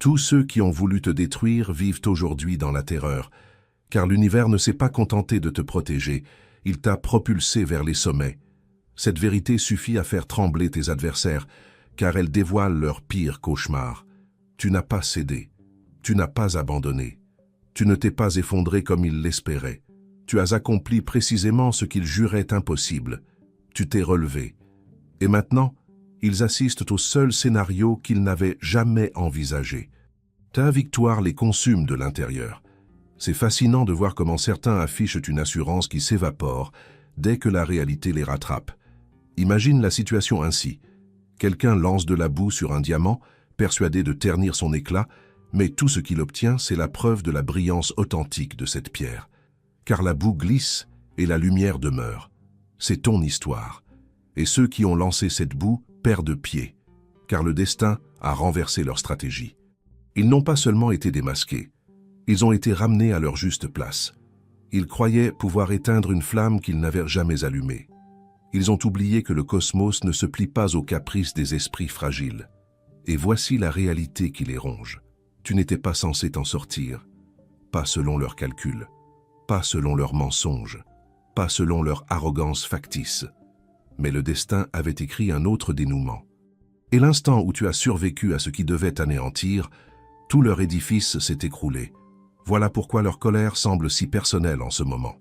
Tous ceux qui ont voulu te détruire vivent aujourd'hui dans la terreur, car l'univers ne s'est pas contenté de te protéger, il t'a propulsé vers les sommets. Cette vérité suffit à faire trembler tes adversaires, car elle dévoile leur pire cauchemar. Tu n'as pas cédé, tu n'as pas abandonné, tu ne t'es pas effondré comme ils l'espéraient. Tu as accompli précisément ce qu'ils juraient impossible. Tu t'es relevé. Et maintenant, ils assistent au seul scénario qu'ils n'avaient jamais envisagé. Ta victoire les consume de l'intérieur. C'est fascinant de voir comment certains affichent une assurance qui s'évapore dès que la réalité les rattrape. Imagine la situation ainsi. Quelqu'un lance de la boue sur un diamant, persuadé de ternir son éclat, mais tout ce qu'il obtient, c'est la preuve de la brillance authentique de cette pierre. Car la boue glisse et la lumière demeure. C'est ton histoire. Et ceux qui ont lancé cette boue perdent pied, car le destin a renversé leur stratégie. Ils n'ont pas seulement été démasqués, ils ont été ramenés à leur juste place. Ils croyaient pouvoir éteindre une flamme qu'ils n'avaient jamais allumée. Ils ont oublié que le cosmos ne se plie pas aux caprices des esprits fragiles. Et voici la réalité qui les ronge. Tu n'étais pas censé t'en sortir, pas selon leurs calculs, pas selon leurs mensonges, pas selon leur arrogance factice. Mais le destin avait écrit un autre dénouement. Et l'instant où tu as survécu à ce qui devait t'anéantir, tout leur édifice s'est écroulé. Voilà pourquoi leur colère semble si personnelle en ce moment.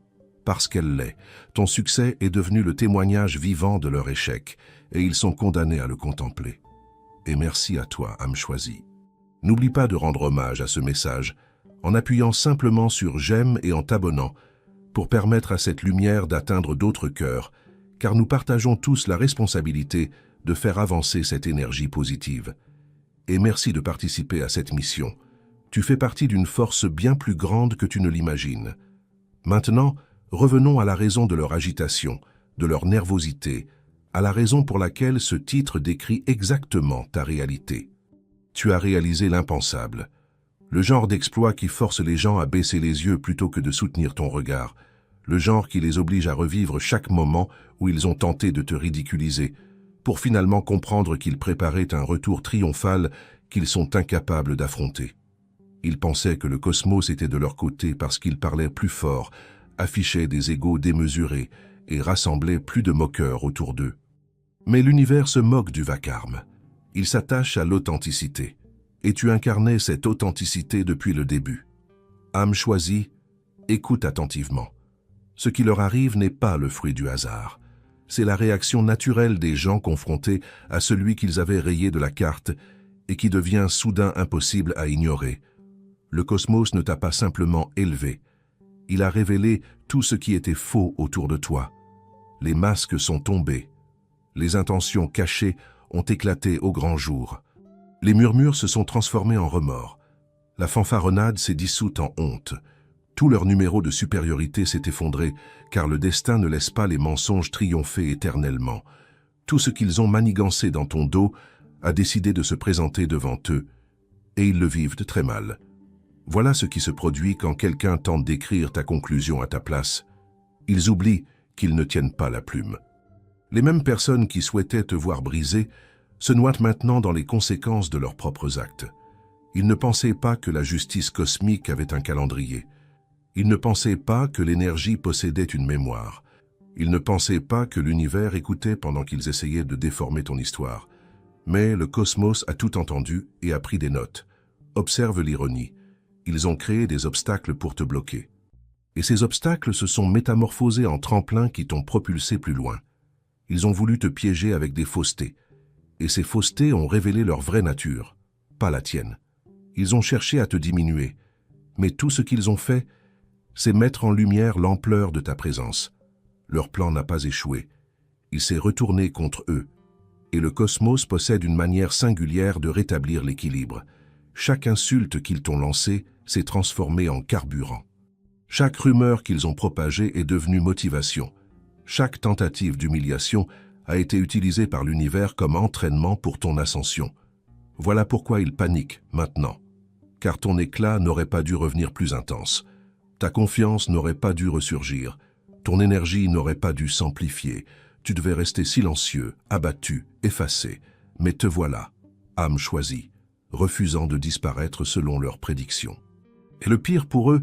Parce qu'elle l'est, ton succès est devenu le témoignage vivant de leur échec, et ils sont condamnés à le contempler. Et merci à toi, âme choisie. N'oublie pas de rendre hommage à ce message, en appuyant simplement sur « j'aime » et en t'abonnant, pour permettre à cette lumière d'atteindre d'autres cœurs, car nous partageons tous la responsabilité de faire avancer cette énergie positive. Et merci de participer à cette mission. Tu fais partie d'une force bien plus grande que tu ne l'imagines. Maintenant, revenons à la raison de leur agitation, de leur nervosité, à la raison pour laquelle ce titre décrit exactement ta réalité. Tu as réalisé l'impensable, le genre d'exploit qui force les gens à baisser les yeux plutôt que de soutenir ton regard, le genre qui les oblige à revivre chaque moment où ils ont tenté de te ridiculiser, pour finalement comprendre qu'ils préparaient un retour triomphal qu'ils sont incapables d'affronter. Ils pensaient que le cosmos était de leur côté parce qu'ils parlaient plus fort, affichaient des égos démesurés et rassemblaient plus de moqueurs autour d'eux. Mais l'univers se moque du vacarme. Il s'attache à l'authenticité. Et tu incarnais cette authenticité depuis le début. Âme choisie, écoute attentivement. Ce qui leur arrive n'est pas le fruit du hasard. C'est la réaction naturelle des gens confrontés à celui qu'ils avaient rayé de la carte et qui devient soudain impossible à ignorer. Le cosmos ne t'a pas simplement élevé. Il a révélé tout ce qui était faux autour de toi. Les masques sont tombés. Les intentions cachées ont éclaté au grand jour. Les murmures se sont transformés en remords. La fanfaronnade s'est dissoute en honte. Tout leur numéro de supériorité s'est effondré, car le destin ne laisse pas les mensonges triompher éternellement. Tout ce qu'ils ont manigancé dans ton dos a décidé de se présenter devant eux, et ils le vivent très mal. Voilà ce qui se produit quand quelqu'un tente d'écrire ta conclusion à ta place. Ils oublient qu'ils ne tiennent pas la plume. Les mêmes personnes qui souhaitaient te voir briser se noient maintenant dans les conséquences de leurs propres actes. Ils ne pensaient pas que la justice cosmique avait un calendrier. Ils ne pensaient pas que l'énergie possédait une mémoire. Ils ne pensaient pas que l'univers écoutait pendant qu'ils essayaient de déformer ton histoire. Mais le cosmos a tout entendu et a pris des notes. Observe l'ironie. Ils ont créé des obstacles pour te bloquer. Et ces obstacles se sont métamorphosés en tremplins qui t'ont propulsé plus loin. Ils ont voulu te piéger avec des faussetés. Et ces faussetés ont révélé leur vraie nature, pas la tienne. Ils ont cherché à te diminuer. Mais tout ce qu'ils ont fait, c'est mettre en lumière l'ampleur de ta présence. Leur plan n'a pas échoué. Il s'est retourné contre eux. Et le cosmos possède une manière singulière de rétablir l'équilibre. Chaque insulte qu'ils t'ont lancée s'est transformée en carburant. Chaque rumeur qu'ils ont propagée est devenue motivation. Chaque tentative d'humiliation a été utilisée par l'univers comme entraînement pour ton ascension. Voilà pourquoi ils paniquent maintenant. Car ton éclat n'aurait pas dû revenir plus intense. Ta confiance n'aurait pas dû ressurgir. Ton énergie n'aurait pas dû s'amplifier. Tu devais rester silencieux, abattu, effacé. Mais te voilà, âme choisie. refusant de disparaître selon leurs prédictions. Et le pire pour eux,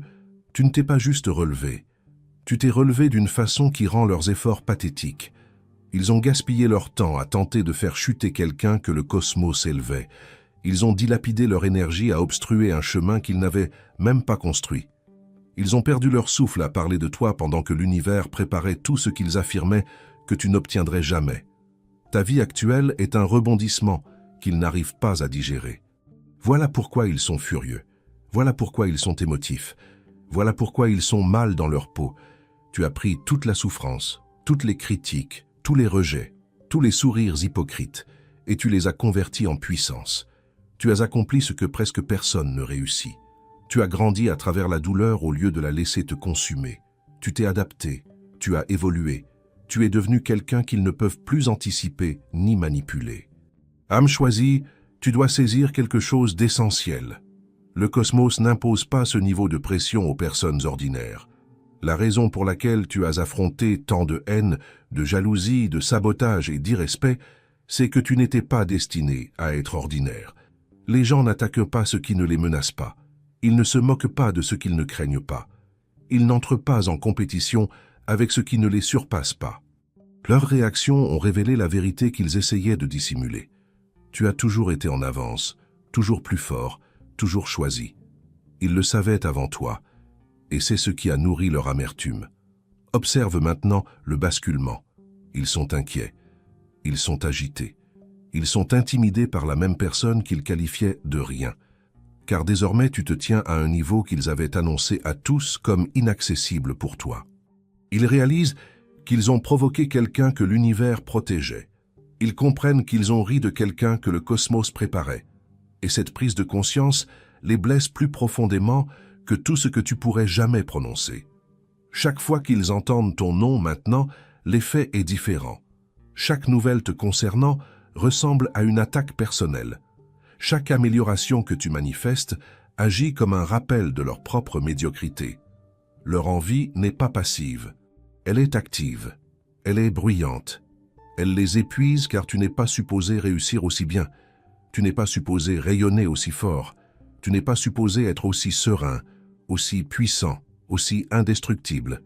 tu ne t'es pas juste relevé. Tu t'es relevé d'une façon qui rend leurs efforts pathétiques. Ils ont gaspillé leur temps à tenter de faire chuter quelqu'un que le cosmos élevait. Ils ont dilapidé leur énergie à obstruer un chemin qu'ils n'avaient même pas construit. Ils ont perdu leur souffle à parler de toi pendant que l'univers préparait tout ce qu'ils affirmaient que tu n'obtiendrais jamais. Ta vie actuelle est un rebondissement qu'ils n'arrivent pas à digérer. Voilà pourquoi ils sont furieux. Voilà pourquoi ils sont émotifs. Voilà pourquoi ils sont mal dans leur peau. Tu as pris toute la souffrance, toutes les critiques, tous les rejets, tous les sourires hypocrites, et tu les as convertis en puissance. Tu as accompli ce que presque personne ne réussit. Tu as grandi à travers la douleur au lieu de la laisser te consumer. Tu t'es adapté, tu as évolué. Tu es devenu quelqu'un qu'ils ne peuvent plus anticiper ni manipuler. Âme choisie, tu dois saisir quelque chose d'essentiel. Le cosmos n'impose pas ce niveau de pression aux personnes ordinaires. La raison pour laquelle tu as affronté tant de haine, de jalousie, de sabotage et d'irrespect, c'est que tu n'étais pas destiné à être ordinaire. Les gens n'attaquent pas ce qui ne les menace pas. Ils ne se moquent pas de ce qu'ils ne craignent pas. Ils n'entrent pas en compétition avec ce qui ne les surpasse pas. Leurs réactions ont révélé la vérité qu'ils essayaient de dissimuler. Tu as toujours été en avance, toujours plus fort, toujours choisi. Ils le savaient avant toi, et c'est ce qui a nourri leur amertume. Observe maintenant le basculement. Ils sont inquiets, ils sont agités, ils sont intimidés par la même personne qu'ils qualifiaient de rien. Car désormais tu te tiens à un niveau qu'ils avaient annoncé à tous comme inaccessible pour toi. Ils réalisent qu'ils ont provoqué quelqu'un que l'univers protégeait. Ils comprennent qu'ils ont ri de quelqu'un que le cosmos préparait. Et cette prise de conscience les blesse plus profondément que tout ce que tu pourrais jamais prononcer. Chaque fois qu'ils entendent ton nom maintenant, l'effet est différent. Chaque nouvelle te concernant ressemble à une attaque personnelle. Chaque amélioration que tu manifestes agit comme un rappel de leur propre médiocrité. Leur envie n'est pas passive, elle est active, elle est bruyante. Elle les épuise car tu n'es pas supposé réussir aussi bien. Tu n'es pas supposé rayonner aussi fort. Tu n'es pas supposé être aussi serein, aussi puissant, aussi indestructible.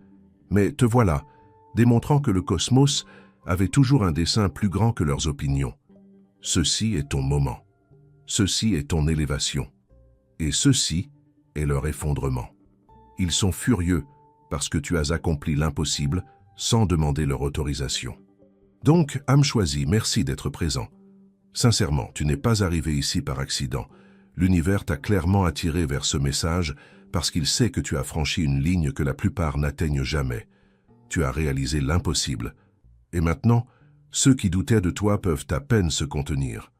Mais te voilà, démontrant que le cosmos avait toujours un dessein plus grand que leurs opinions. Ceci est ton moment. Ceci est ton élévation. Et ceci est leur effondrement. Ils sont furieux parce que tu as accompli l'impossible sans demander leur autorisation. Donc, âme choisie, merci d'être présent. Sincèrement, tu n'es pas arrivé ici par accident. L'univers t'a clairement attiré vers ce message parce qu'il sait que tu as franchi une ligne que la plupart n'atteignent jamais. Tu as réalisé l'impossible. Et maintenant, ceux qui doutaient de toi peuvent à peine se contenir.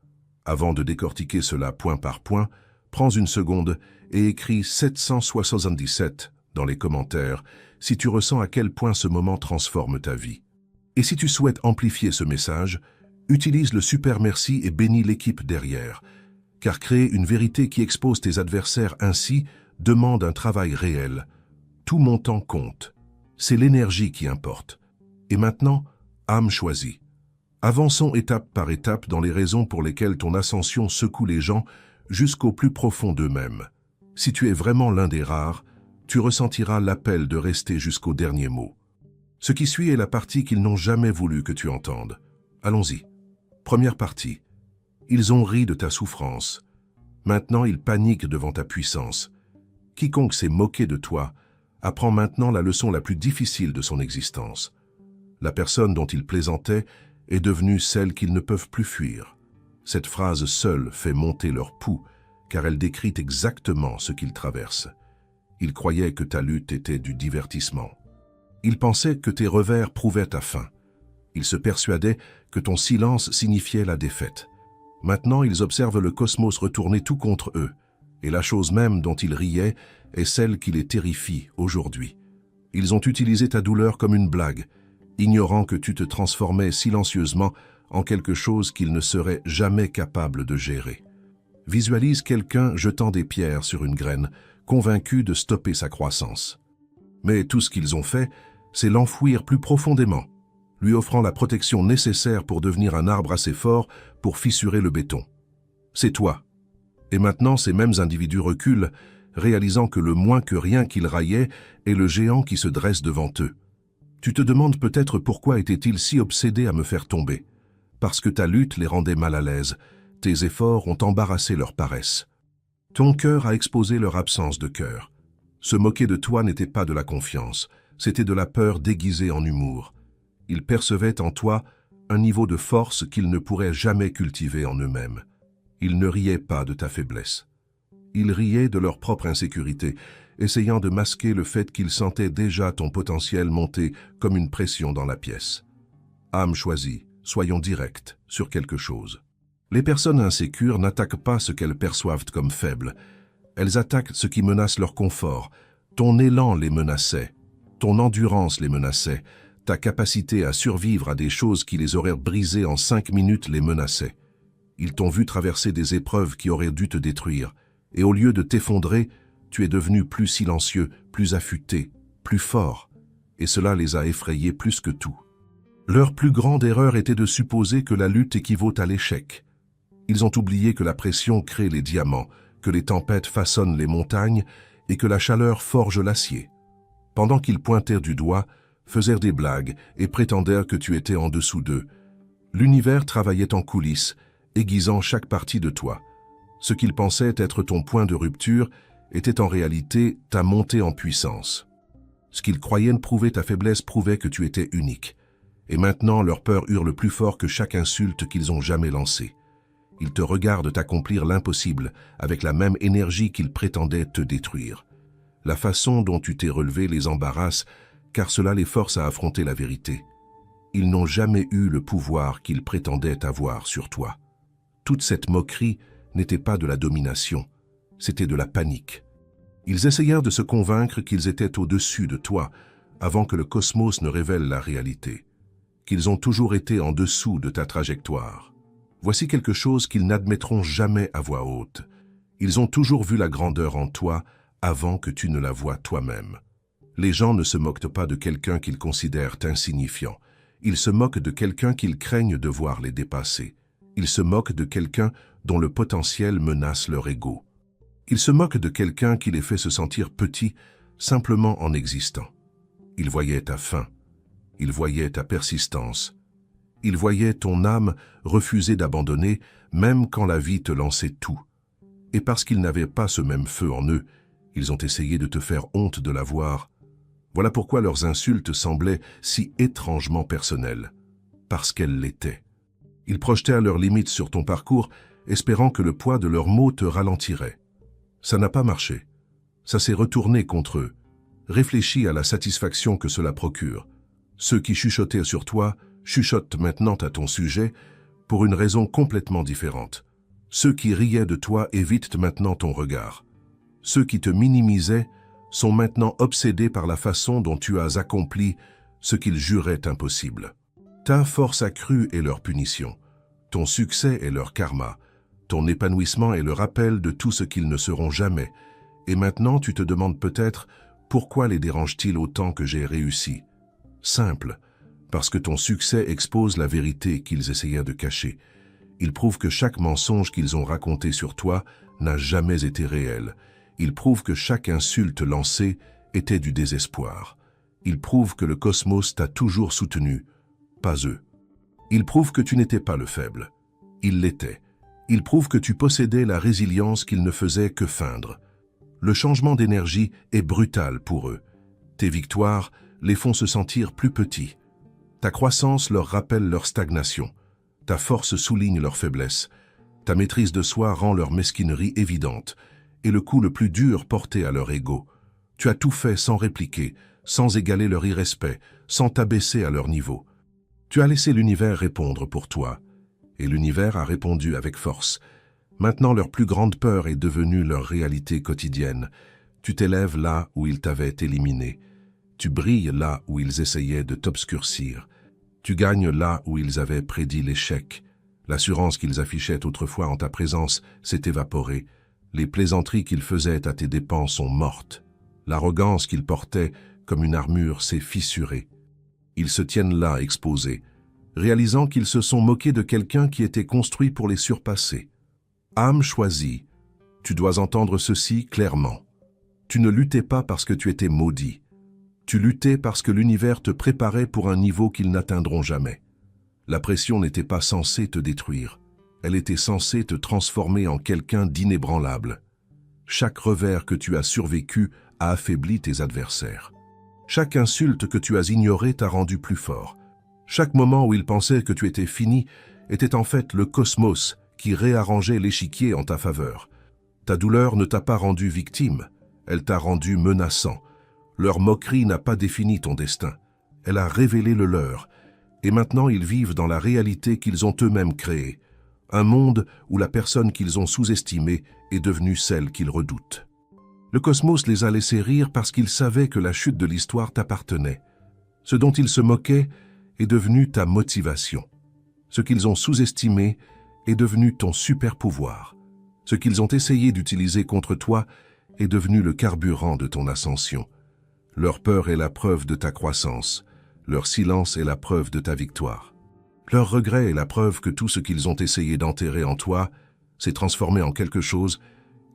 Avant de décortiquer cela point par point, prends une seconde et écris 777 dans les commentaires si tu ressens à quel point ce moment transforme ta vie. Et si tu souhaites amplifier ce message, utilise le super merci et bénis l'équipe derrière. Car créer une vérité qui expose tes adversaires ainsi demande un travail réel. Tout montant compte. C'est l'énergie qui importe. Et maintenant, âme choisie. Avançons étape par étape dans les raisons pour lesquelles ton ascension secoue les gens jusqu'au plus profond d'eux-mêmes. Si tu es vraiment l'un des rares, tu ressentiras l'appel de rester jusqu'au dernier mot. Ce qui suit est la partie qu'ils n'ont jamais voulu que tu entendes. Allons-y. Première partie. Ils ont ri de ta souffrance. Maintenant, ils paniquent devant ta puissance. Quiconque s'est moqué de toi apprend maintenant la leçon la plus difficile de son existence. La personne dont ils plaisantaient est devenue celle qu'ils ne peuvent plus fuir. Cette phrase seule fait monter leur pouls, car elle décrit exactement ce qu'ils traversent. Ils croyaient que ta lutte était du divertissement. Ils pensaient que tes revers prouvaient ta fin. Ils se persuadaient que ton silence signifiait la défaite. Maintenant, ils observent le cosmos retourner tout contre eux, et la chose même dont ils riaient est celle qui les terrifie aujourd'hui. Ils ont utilisé ta douleur comme une blague, ignorant que tu te transformais silencieusement en quelque chose qu'ils ne seraient jamais capables de gérer. Visualise quelqu'un jetant des pierres sur une graine, convaincu de stopper sa croissance. Mais tout ce qu'ils ont fait, c'est l'enfouir plus profondément, lui offrant la protection nécessaire pour devenir un arbre assez fort pour fissurer le béton. C'est toi. Et maintenant, ces mêmes individus reculent, réalisant que le moins que rien qu'ils raillaient est le géant qui se dresse devant eux. Tu te demandes peut-être pourquoi étaient-ils si obsédés à me faire tomber. Parce que ta lutte les rendait mal à l'aise, tes efforts ont embarrassé leur paresse. Ton cœur a exposé leur absence de cœur. Se moquer de toi n'était pas de la confiance, c'était de la peur déguisée en humour. Ils percevaient en toi un niveau de force qu'ils ne pourraient jamais cultiver en eux-mêmes. Ils ne riaient pas de ta faiblesse. Ils riaient de leur propre insécurité, essayant de masquer le fait qu'ils sentaient déjà ton potentiel monter comme une pression dans la pièce. Âme choisie, soyons directs sur quelque chose. Les personnes insécures n'attaquent pas ce qu'elles perçoivent comme faible. Elles attaquent ce qui menace leur confort. Ton élan les menaçait, ton endurance les menaçait, ta capacité à survivre à des choses qui les auraient brisées en 5 minutes les menaçait. Ils t'ont vu traverser des épreuves qui auraient dû te détruire, et au lieu de t'effondrer, tu es devenu plus silencieux, plus affûté, plus fort, et cela les a effrayés plus que tout. Leur plus grande erreur était de supposer que la lutte équivaut à l'échec. Ils ont oublié que la pression crée les diamants, que les tempêtes façonnent les montagnes et que la chaleur forge l'acier. Pendant qu'ils pointèrent du doigt, faisèrent des blagues et prétendèrent que tu étais en dessous d'eux, l'univers travaillait en coulisses, aiguisant chaque partie de toi. Ce qu'ils pensaient être ton point de rupture était en réalité ta montée en puissance. Ce qu'ils croyaient prouver ta faiblesse prouvait que tu étais unique. Et maintenant, leur peur hurle plus fort que chaque insulte qu'ils ont jamais lancée. Ils te regardent accomplir l'impossible avec la même énergie qu'ils prétendaient te détruire. La façon dont tu t'es relevé les embarrasse, car cela les force à affronter la vérité. Ils n'ont jamais eu le pouvoir qu'ils prétendaient avoir sur toi. Toute cette moquerie n'était pas de la domination, c'était de la panique. Ils essayèrent de se convaincre qu'ils étaient au-dessus de toi, avant que le cosmos ne révèle la réalité, qu'ils ont toujours été en dessous de ta trajectoire. Voici quelque chose qu'ils n'admettront jamais à voix haute. Ils ont toujours vu la grandeur en toi avant que tu ne la voies toi-même. Les gens ne se moquent pas de quelqu'un qu'ils considèrent insignifiant. Ils se moquent de quelqu'un qu'ils craignent de voir les dépasser. Ils se moquent de quelqu'un dont le potentiel menace leur ego. Ils se moquent de quelqu'un qui les fait se sentir petits simplement en existant. Ils voyaient ta faim. Ils voyaient ta persistance. Ils voyaient ton âme refuser d'abandonner même quand la vie te lançait tout. Et parce qu'ils n'avaient pas ce même feu en eux, ils ont essayé de te faire honte de l'avoir. Voilà pourquoi leurs insultes semblaient si étrangement personnelles. Parce qu'elles l'étaient. Ils projetèrent leurs limites sur ton parcours, espérant que le poids de leurs mots te ralentirait. Ça n'a pas marché. Ça s'est retourné contre eux. Réfléchis à la satisfaction que cela procure. Ceux qui chuchotaient sur toi chuchotent maintenant à ton sujet pour une raison complètement différente. Ceux qui riaient de toi évitent maintenant ton regard. Ceux qui te minimisaient sont maintenant obsédés par la façon dont tu as accompli ce qu'ils juraient impossible. Ta force accrue est leur punition. Ton succès est leur karma. Ton épanouissement est le rappel de tout ce qu'ils ne seront jamais. Et maintenant, tu te demandes peut-être pourquoi les dérange-t-il autant que j'ai réussi. Simple, parce que ton succès expose la vérité qu'ils essayaient de cacher. Il prouve que chaque mensonge qu'ils ont raconté sur toi n'a jamais été réel. Il prouve que chaque insulte lancée était du désespoir. Il prouve que le cosmos t'a toujours soutenu, pas eux. Il prouve que tu n'étais pas le faible. Il l'était. Il prouve que tu possédais la résilience qu'ils ne faisaient que feindre. Le changement d'énergie est brutal pour eux. Tes victoires les font se sentir plus petits. Ta croissance leur rappelle leur stagnation. Ta force souligne leur faiblesse. Ta maîtrise de soi rend leur mesquinerie évidente et le coup le plus dur porté à leur ego. Tu as tout fait sans répliquer, sans égaler leur irrespect, sans t'abaisser à leur niveau. Tu as laissé l'univers répondre pour toi, et l'univers a répondu avec force. Maintenant, leur plus grande peur est devenue leur réalité quotidienne. Tu t'élèves là où ils t'avaient éliminé. Tu brilles là où ils essayaient de t'obscurcir. Tu gagnes là où ils avaient prédit l'échec. L'assurance qu'ils affichaient autrefois en ta présence s'est évaporée. Les plaisanteries qu'ils faisaient à tes dépens sont mortes. L'arrogance qu'ils portaient comme une armure s'est fissurée. Ils se tiennent là exposés, réalisant qu'ils se sont moqués de quelqu'un qui était construit pour les surpasser. Âme choisie, Tu dois entendre ceci clairement. Tu ne luttais pas parce que tu étais maudit. Tu luttais parce que l'univers te préparait pour un niveau qu'ils n'atteindront jamais. La pression n'était pas censée te détruire. Elle était censée te transformer en quelqu'un d'inébranlable. Chaque revers que tu as survécu a affaibli tes adversaires. Chaque insulte que tu as ignorée t'a rendu plus fort. Chaque moment où ils pensaient que tu étais fini était en fait le cosmos qui réarrangeait l'échiquier en ta faveur. Ta douleur ne t'a pas rendu victime, elle t'a rendu menaçant. Leur moquerie n'a pas défini ton destin, elle a révélé le leur. Et maintenant ils vivent dans la réalité qu'ils ont eux-mêmes créée. Un monde où la personne qu'ils ont sous-estimée est devenue celle qu'ils redoutent. Le cosmos les a laissés rire parce qu'ils savaient que la chute de l'histoire t'appartenait. Ce dont ils se moquaient est devenu ta motivation. Ce qu'ils ont sous-estimé est devenu ton super-pouvoir. Ce qu'ils ont essayé d'utiliser contre toi est devenu le carburant de ton ascension. Leur peur est la preuve de ta croissance. Leur silence est la preuve de ta victoire. Leur regret est la preuve que tout ce qu'ils ont essayé d'enterrer en toi s'est transformé en quelque chose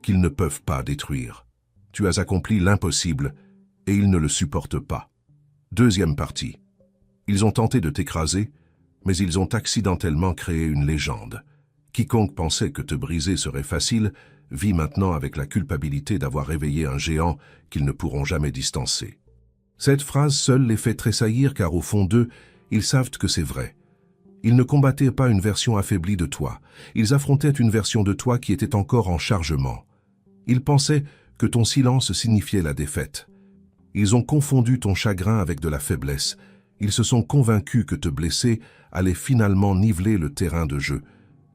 qu'ils ne peuvent pas détruire. Tu as accompli l'impossible et ils ne le supportent pas. Deuxième partie. Ils ont tenté de t'écraser, mais ils ont accidentellement créé une légende. Quiconque pensait que te briser serait facile vit maintenant avec la culpabilité d'avoir réveillé un géant qu'ils ne pourront jamais distancer. Cette phrase seule les fait tressaillir car au fond d'eux, ils savent que c'est vrai. Ils ne combattaient pas une version affaiblie de toi, ils affrontaient une version de toi qui était encore en chargement. Ils pensaient que ton silence signifiait la défaite. Ils ont confondu ton chagrin avec de la faiblesse. Ils se sont convaincus que te blesser allait finalement niveler le terrain de jeu.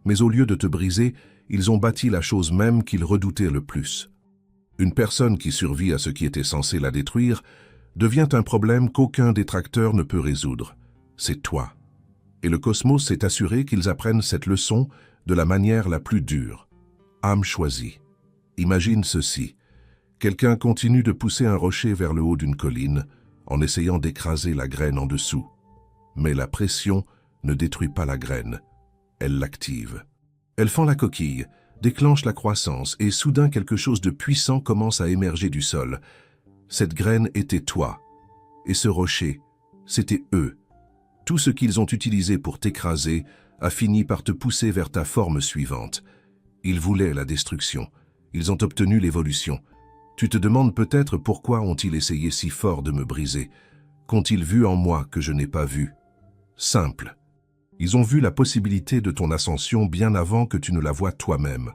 Mais au lieu de te briser, ils ont bâti la chose même qu'ils redoutaient le plus. Une personne qui survit à ce qui était censé la détruire devient un problème qu'aucun détracteur ne peut résoudre. C'est toi. Et le cosmos s'est assuré qu'ils apprennent cette leçon de la manière la plus dure. Âme choisie. Imagine ceci. Quelqu'un continue de pousser un rocher vers le haut d'une colline en essayant d'écraser la graine en dessous. Mais la pression ne détruit pas la graine. Elle l'active. Elle fend la coquille, déclenche la croissance et soudain quelque chose de puissant commence à émerger du sol. Cette graine était toi. Et ce rocher, c'était eux. Tout ce qu'ils ont utilisé pour t'écraser a fini par te pousser vers ta forme suivante. Ils voulaient la destruction. Ils ont obtenu l'évolution. Tu te demandes peut-être pourquoi ont-ils essayé si fort de me briser. Qu'ont-ils vu en moi que je n'ai pas vu? Simple. Ils ont vu la possibilité de ton ascension bien avant que tu ne la vois toi-même.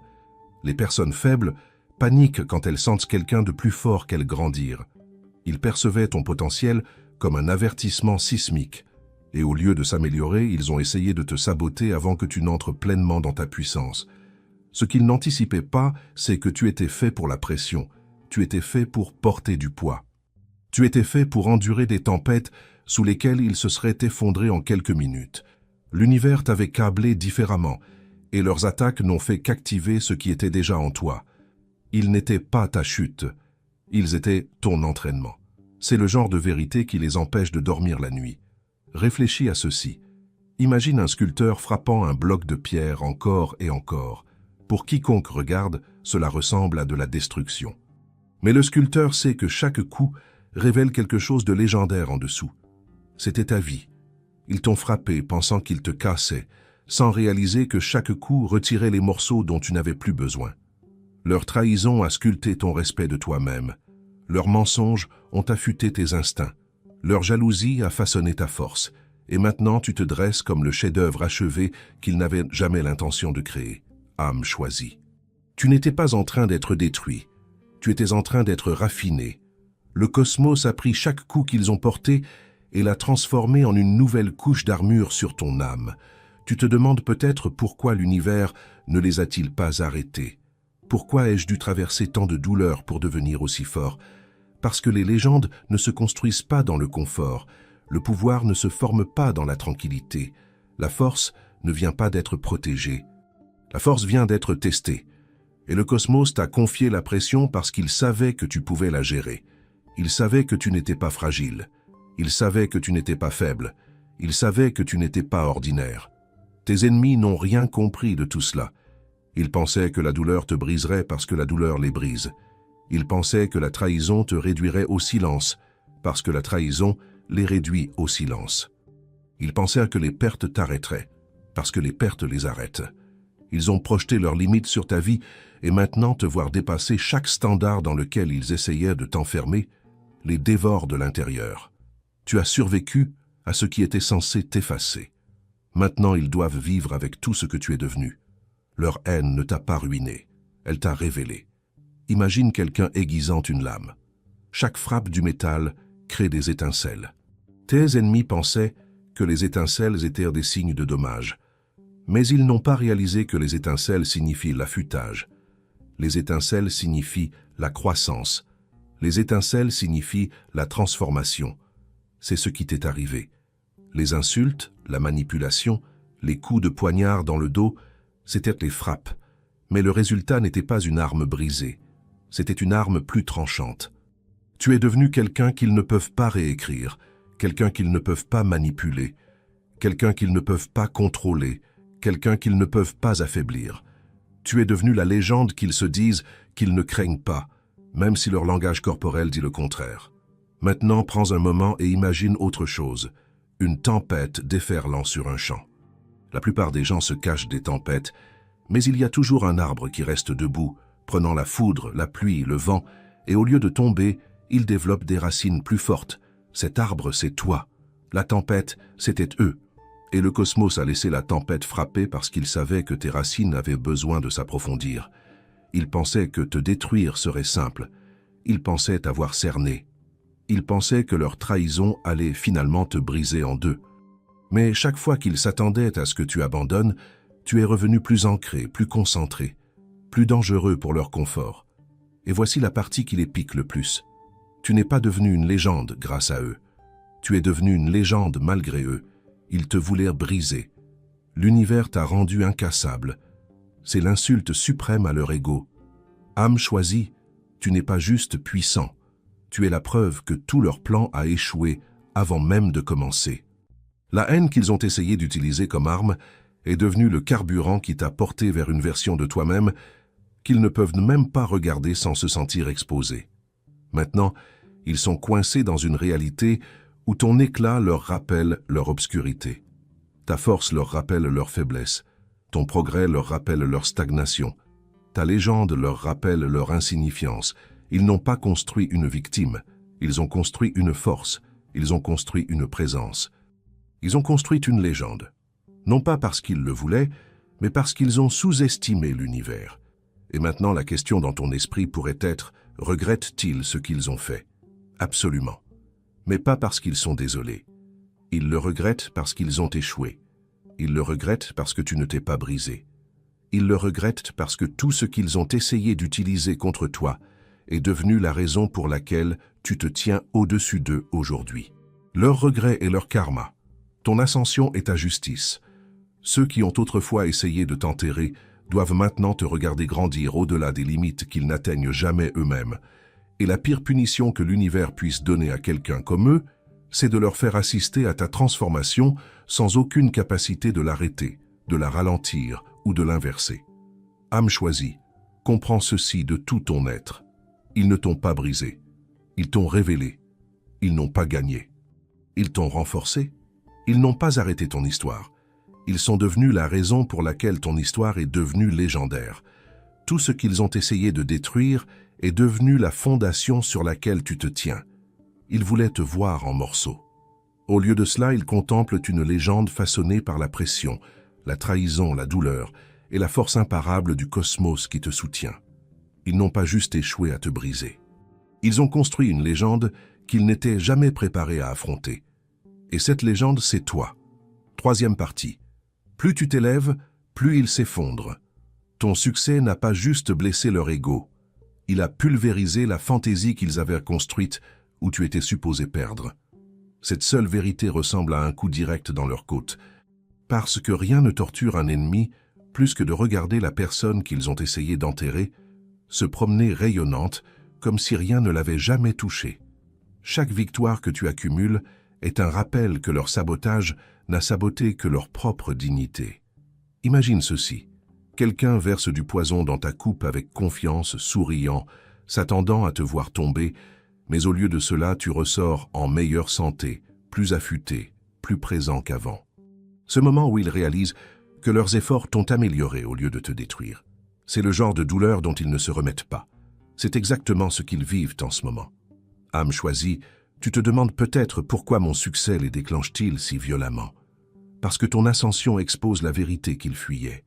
Les personnes faibles paniquent quand elles sentent quelqu'un de plus fort qu'elles grandir. Ils percevaient ton potentiel comme un avertissement sismique. Et au lieu de s'améliorer, ils ont essayé de te saboter avant que tu n'entres pleinement dans ta puissance. Ce qu'ils n'anticipaient pas, c'est que tu étais fait pour la pression. Tu étais fait pour porter du poids. Tu étais fait pour endurer des tempêtes sous lesquelles ils se seraient effondrés en quelques minutes. L'univers t'avait câblé différemment, et leurs attaques n'ont fait qu'activer ce qui était déjà en toi. Ils n'étaient pas ta chute, ils étaient ton entraînement. C'est le genre de vérité qui les empêche de dormir la nuit. Réfléchis à ceci. Imagine un sculpteur frappant un bloc de pierre encore et encore. Pour quiconque regarde, cela ressemble à de la destruction. Mais le sculpteur sait que chaque coup révèle quelque chose de légendaire en dessous. C'était ta vie. Ils t'ont frappé pensant qu'ils te cassaient, sans réaliser que chaque coup retirait les morceaux dont tu n'avais plus besoin. Leur trahison a sculpté ton respect de toi-même. Leurs mensonges ont affûté tes instincts. Leur jalousie a façonné ta force. Et maintenant tu te dresses comme le chef-d'œuvre achevé qu'ils n'avaient jamais l'intention de créer. Âme choisie. Tu n'étais pas en train d'être détruit. Tu étais en train d'être raffiné. Le cosmos a pris chaque coup qu'ils ont porté et l'a transformé en une nouvelle couche d'armure sur ton âme. Tu te demandes peut-être pourquoi l'univers ne les a-t-il pas arrêtés. Pourquoi ai-je dû traverser tant de douleurs pour devenir aussi fort? Parce que les légendes ne se construisent pas dans le confort. Le pouvoir ne se forme pas dans la tranquillité. La force ne vient pas d'être protégée. La force vient d'être testée. Et le cosmos t'a confié la pression parce qu'il savait que tu pouvais la gérer. Il savait que tu n'étais pas fragile. Il savait que tu n'étais pas faible. Il savait que tu n'étais pas ordinaire. Tes ennemis n'ont rien compris de tout cela. Ils pensaient que la douleur te briserait parce que la douleur les brise. Ils pensaient que la trahison te réduirait au silence parce que la trahison les réduit au silence. Ils pensèrent que les pertes t'arrêteraient parce que les pertes les arrêtent. Ils ont projeté leurs limites sur ta vie et maintenant te voir dépasser chaque standard dans lequel ils essayaient de t'enfermer, les dévore de l'intérieur. Tu as survécu à ce qui était censé t'effacer. Maintenant, ils doivent vivre avec tout ce que tu es devenu. Leur haine ne t'a pas ruiné, elle t'a révélé. Imagine quelqu'un aiguisant une lame. Chaque frappe du métal crée des étincelles. Tes ennemis pensaient que les étincelles étaient des signes de dommage. Mais ils n'ont pas réalisé que les étincelles signifient l'affûtage. Les étincelles signifient la croissance. Les étincelles signifient la transformation. C'est ce qui t'est arrivé. Les insultes, la manipulation, les coups de poignard dans le dos, c'étaient les frappes. Mais le résultat n'était pas une arme brisée. C'était une arme plus tranchante. Tu es devenu quelqu'un qu'ils ne peuvent pas réécrire, quelqu'un qu'ils ne peuvent pas manipuler, quelqu'un qu'ils ne peuvent pas contrôler, quelqu'un qu'ils ne peuvent pas affaiblir. Tu es devenu la légende qu'ils se disent qu'ils ne craignent pas, même si leur langage corporel dit le contraire. Maintenant, prends un moment et imagine autre chose, une tempête déferlant sur un champ. La plupart des gens se cachent des tempêtes, mais il y a toujours un arbre qui reste debout, prenant la foudre, la pluie, le vent, et au lieu de tomber, il développe des racines plus fortes. Cet arbre, c'est toi. La tempête, c'était eux. Et le cosmos a laissé la tempête frapper parce qu'il savait que tes racines avaient besoin de s'approfondir. Il pensait que te détruire serait simple. Il pensait t'avoir cerné. Il pensait que leur trahison allait finalement te briser en deux. Mais chaque fois qu'ils s'attendaient à ce que tu abandonnes, tu es revenu plus ancré, plus concentré, plus dangereux pour leur confort. Et voici la partie qui les pique le plus. Tu n'es pas devenu une légende grâce à eux. Tu es devenu une légende malgré eux. Ils te voulaient briser. L'univers t'a rendu incassable. C'est l'insulte suprême à leur ego. Âme choisie, tu n'es pas juste puissant. Tu es la preuve que tout leur plan a échoué avant même de commencer. La haine qu'ils ont essayé d'utiliser comme arme est devenue le carburant qui t'a porté vers une version de toi-même qu'ils ne peuvent même pas regarder sans se sentir exposés. Maintenant, ils sont coincés dans une réalité où ton éclat leur rappelle leur obscurité. Ta force leur rappelle leur faiblesse. Ton progrès leur rappelle leur stagnation. Ta légende leur rappelle leur insignifiance. Ils n'ont pas construit une victime. Ils ont construit une force. Ils ont construit une présence. Ils ont construit une légende. Non pas parce qu'ils le voulaient, mais parce qu'ils ont sous-estimé l'univers. Et maintenant, la question dans ton esprit pourrait être, regrettent-ils ce qu'ils ont fait? Absolument. Mais pas parce qu'ils sont désolés. Ils le regrettent parce qu'ils ont échoué. Ils le regrettent parce que tu ne t'es pas brisé. Ils le regrettent parce que tout ce qu'ils ont essayé d'utiliser contre toi est devenu la raison pour laquelle tu te tiens au-dessus d'eux aujourd'hui. Leur regret est leur karma. Ton ascension est ta justice. Ceux qui ont autrefois essayé de t'enterrer doivent maintenant te regarder grandir au-delà des limites qu'ils n'atteignent jamais eux-mêmes. Et la pire punition que l'univers puisse donner à quelqu'un comme eux, c'est de leur faire assister à ta transformation sans aucune capacité de l'arrêter, de la ralentir ou de l'inverser. Âme choisie, comprends ceci de tout ton être. Ils ne t'ont pas brisé. Ils t'ont révélé. Ils n'ont pas gagné. Ils t'ont renforcé. Ils n'ont pas arrêté ton histoire. Ils sont devenus la raison pour laquelle ton histoire est devenue légendaire. Tout ce qu'ils ont essayé de détruire est devenu la fondation sur laquelle tu te tiens. Ils voulaient te voir en morceaux. Au lieu de cela, ils contemplent une légende façonnée par la pression, la trahison, la douleur et la force imparable du cosmos qui te soutient. Ils n'ont pas juste échoué à te briser. Ils ont construit une légende qu'ils n'étaient jamais préparés à affronter. Et cette légende, c'est toi. Troisième partie. Plus tu t'élèves, plus ils s'effondrent. Ton succès n'a pas juste blessé leur ego. Il a pulvérisé la fantaisie qu'ils avaient construite où tu étais supposé perdre. Cette seule vérité ressemble à un coup direct dans leur côte. Parce que rien ne torture un ennemi plus que de regarder la personne qu'ils ont essayé d'enterrer se promener rayonnante comme si rien ne l'avait jamais touchée. Chaque victoire que tu accumules est un rappel que leur sabotage n'a saboté que leur propre dignité. Imagine ceci. Quelqu'un verse du poison dans ta coupe avec confiance, souriant, s'attendant à te voir tomber, mais au lieu de cela, tu ressors en meilleure santé, plus affûté, plus présent qu'avant. Ce moment où ils réalisent que leurs efforts t'ont amélioré au lieu de te détruire. C'est le genre de douleur dont ils ne se remettent pas. C'est exactement ce qu'ils vivent en ce moment. Âme choisie, tu te demandes peut-être pourquoi mon succès les déclenche-t-il si violemment. Parce que ton ascension expose la vérité qu'ils fuyaient.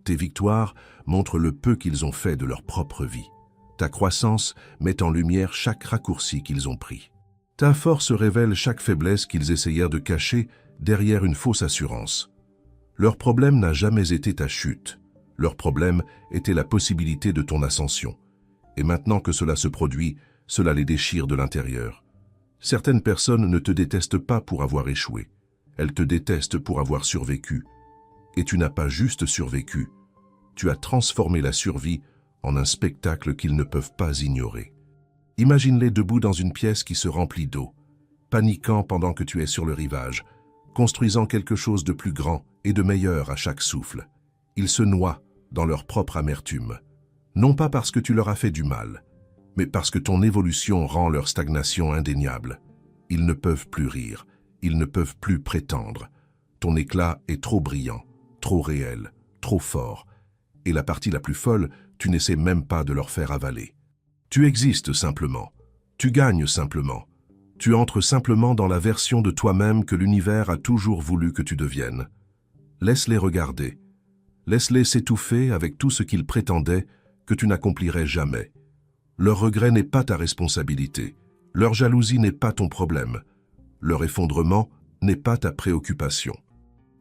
Tes victoires montrent le peu qu'ils ont fait de leur propre vie. Ta croissance met en lumière chaque raccourci qu'ils ont pris. Ta force révèle chaque faiblesse qu'ils essayèrent de cacher derrière une fausse assurance. Leur problème n'a jamais été ta chute. Leur problème était la possibilité de ton ascension. Et maintenant que cela se produit, cela les déchire de l'intérieur. Certaines personnes ne te détestent pas pour avoir échoué. Elles te détestent pour avoir survécu. Et tu n'as pas juste survécu. Tu as transformé la survie en un spectacle qu'ils ne peuvent pas ignorer. Imagine-les debout dans une pièce qui se remplit d'eau, paniquant pendant que tu es sur le rivage, construisant quelque chose de plus grand et de meilleur à chaque souffle. Ils se noient dans leur propre amertume, non pas parce que tu leur as fait du mal, mais parce que ton évolution rend leur stagnation indéniable. Ils ne peuvent plus rire, ils ne peuvent plus prétendre. Ton éclat est trop brillant, trop réel, trop fort. Et la partie la plus folle, tu n'essaies même pas de leur faire avaler. Tu existes simplement, tu gagnes simplement, tu entres simplement dans la version de toi-même que l'univers a toujours voulu que tu deviennes. Laisse-les regarder, laisse-les s'étouffer avec tout ce qu'ils prétendaient que tu n'accomplirais jamais. Leur regret n'est pas ta responsabilité, leur jalousie n'est pas ton problème, leur effondrement n'est pas ta préoccupation.